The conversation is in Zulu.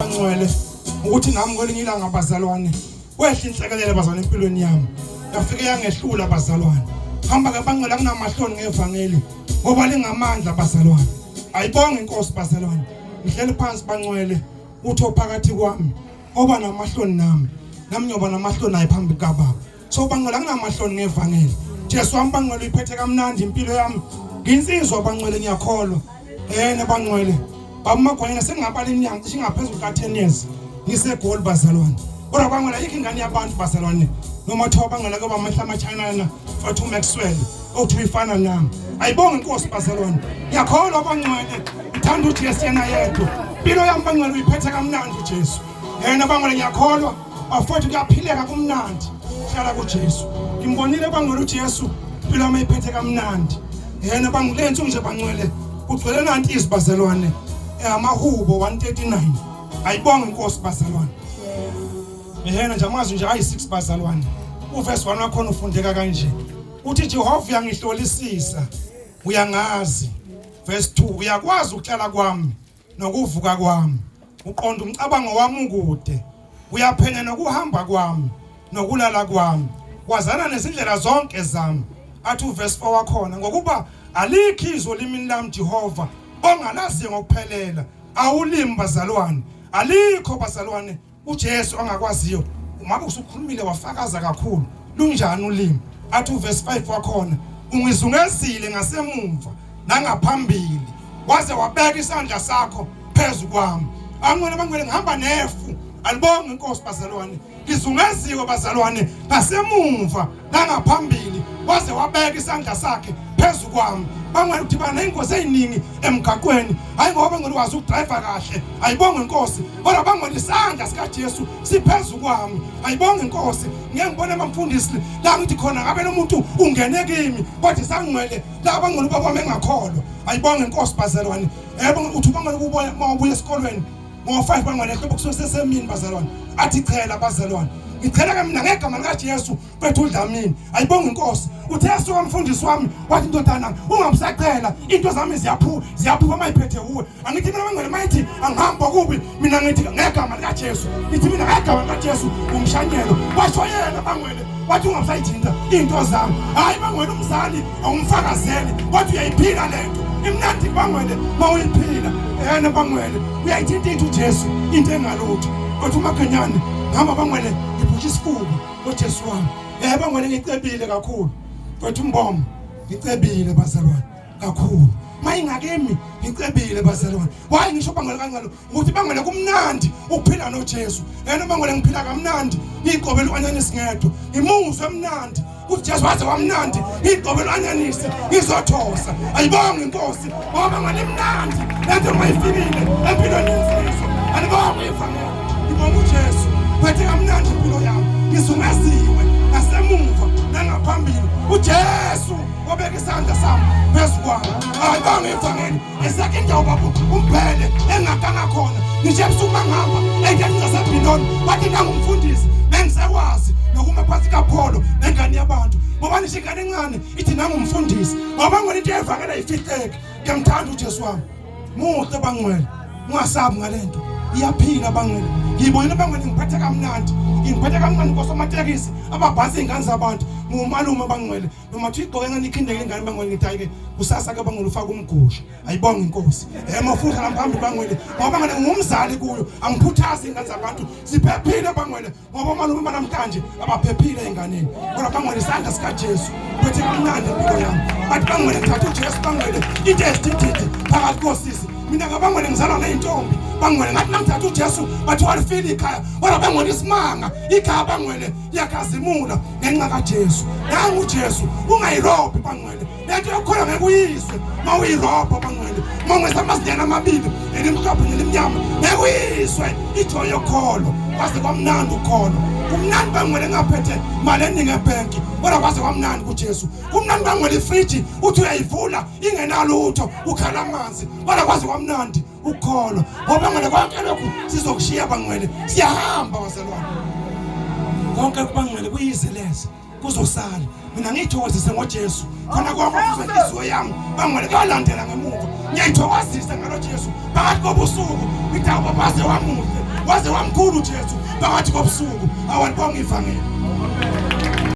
Ngcwele ukuthi nami kwelinye ilanga abazalwane wehle inhlekelele bazalwane empilweni yami yafike yangehlula abazalwane hamba ke bangcwele kunamahloni ngevangeli ngoba lingamandla abazalwane ayibonge inkosi bazalwane ngihleli phansi bangcwele uthi ophakathi kwami oba namahloni nami nyoba namahloni ayiphambi kababa so bangcwele kunamahloni ngevangeli Jesu wami bangcwele iphethe kamnandi impilo yami nginsizwa bangcwele ngiyakholwa bangcwele Bamagwayena sengingabala iminyaka cishe ngaphezulu ka10 years ngisegoli bazalwane kodwa bangela yikho ingane yabantu bazalwane noma thoba bangela kuba amahla amachina fathu Maxwell othi ifana nami ayibonge inkosi bazalwane ngiyakholwa bangcwele ngithanda uJesu yena yedwa impilo yami bangcwele uyiphethe kamnandi uJesu yena bangcwele ngiyakholwa afethu kuyaphileka kumnandi hlala kuJesu ngimbonile bangcwele uJesu impilo yami iphethe kamnandi yena bangilenze nje bangcwele ugcwele nanti izibazalwane amahubo 139 ayibonge inkosi bazalwane ehena nje amazi nje ayi6 bazalwane uverse 1 wakhona ufundeka kanje uthi Jehova uyangihlolisisa uyangazi verse 2 uyakwazi ukuhlala kwami nokuvuka kwami uqonda umcabango wami ukude uyaphenya nokuhamba kwami nokulala kwami wazana nezindlela zonke zami athi uverse 4 wakhona ngokuba alikho izwi limini lami Jehova ongalazi ngokuphelela awulimi bazalwane alikho bazalwane uJesu angakwaziyo umabe usukhulumile wafakaza kakhulu lunjani ulimi athi uverse 5 wakhona ungizungezile ngasemumva nangaphambili waze wabeka isandla sakho phezulu kwami angcwele bangcwele ngihamba nefu alibonge inkosi bazalwane ngizungeziwe bazalwane ngasemumva nangaphambili waze wabeka isandla sakhe phezulu kwami bangcwele uthi bana inkosi eziningi emgaqweni hayi ngoba bangcwele wazi ukudrive kahle ayibonge inkosi kodwa bangcwele isandla sika Jesu siphezulu kwami ayibonge inkosi ngeke ngibone abamfundisi la ngithi khona ngabe lo muntu ungene kimi kodwa sangcwele la bangcwele baba engakholwa ayibonge inkosi bazalwane uthi bangcwele ubuya mawubuya esikolweni ngo5 bangcwele ehlobo kusesemini bazalwane athi chela bazalwane ngicela ke mina ngegama lika Jesu bethu uDlamini ayibonge inkosi uthe suka umfundisi wami wathi indodana ungamsaqhela into zami ziyaphupha mayiphethe uwe angithi mina bangcwele mayithi angihamba kubi mina ngithi ngegama lika Jesu ngithi mina ngegama lika Jesu umshanyelo washo yena bangcwele wathi ungamsayithinta into zami hayi bangcwele umzali awumfakazeli wathi uyayiphila lento imnandi bangcwele mawuyiphila yena bangcwele uyayithinta into uJesu into engalutho kodwa umakanyane ngihamba bangcwele ngibhutsha isifuba ngoJesu wami bangcwele ngicebile kakhulu kodwa umbomo ngicebile bazalwane kakhulu mayingakimi ngicebile bazalwane wayi ngisho bangcwele kancane ukuthi bangcwele kumnandi ukuphila noJesu yena bangcwele ngiphila kamnandi ngiqobela uanyanisi ngedwa imuzwe emnandi uJesu waze wamnandi ngiqobela uanyanisi ngizothosa ayibonge inkosi ngoba bangcwele imnandi lento mayifikile empilweni yensizwe alibonge ifamily ngibonga uJesu phethe kamnandi impilo yami ngizungeziwe ngasemuva nangaphambili uJesu wabeka isandla sami phezulu kwami ayibonge ifamily esakhe indawo babo umphele engakanga khona ngisho ebusuma ngihamba engasebhiloni wathi ngangumfundisi bengisekwazi nokuma phansi kaPholo nengane yabantu ngoba nisho ingane encane ithi nangumfundisi ngoba ngone into evangela ifihleke ngiyamthanda uJesu wami muhle bangcwele ungasabi ngalento iyaphila bangcwele ngiyibona bangcwele ngiphethe kamnandi ngosomatekisi ababhasi ingane zabantu ngumalume bangcwele noma Thixo engane ikhindele ingane bangcwele ngithi ayike kusasa ke bangcwele ufaka umgusha ayibonge inkosi mafutha lamphambi bangcwele ngoba ngane ngumzali kuyo angiphuthazi ingane zabantu siphephile bangcwele ngoba malume banamhlanje abaphephile enganeni kodwa bangcwele isandla sika Jesu phethe kamnandi impilo yami bathi bangcwele thatha uJesu bangcwele into ezithithe phakathi kosisi mina ngabangcwele ngizalwa neintombi bangcwele ngathi namthatha uJesu bathi walifila ikhaya kodwa bangcwele isimanga ikhaya bangcwele yakazimula ngenxa kaJesu nangu uJesu ungayirobhi bangcwele lento yokhona ngeke uyizwe mawuyirobha bangcwele mawungeza amazinyana amabili elimhlophe nelimnyama ngeke uyizwe ijoy yokholo kwaze kwamnandi ukholo kumnandi bangcwele ngaphethe imali eningi ebhenki kodwa kwaze kwamnandi kuJesu kumnandi bangcwele ifriji uthi uyayivula ingenalutho ukhala amanzi kodwa kwaze kwamnandi ukholo ngoba ngale konke lokhu sizokushiya bangcwele siyahamba bazalwane konke kubangcwele kuyizeleza kuzosala mina ngiyithokozise ngoJesu khona konke kuzenhliziyo yami bangcwele kuyalandela ngemuva ngiyithokozisa ngalo Jesu phakathi kobusuku ngithawa baze wamuhle waze wamkhulu uJesu phakathi kobusuku awalibonga ivangeli.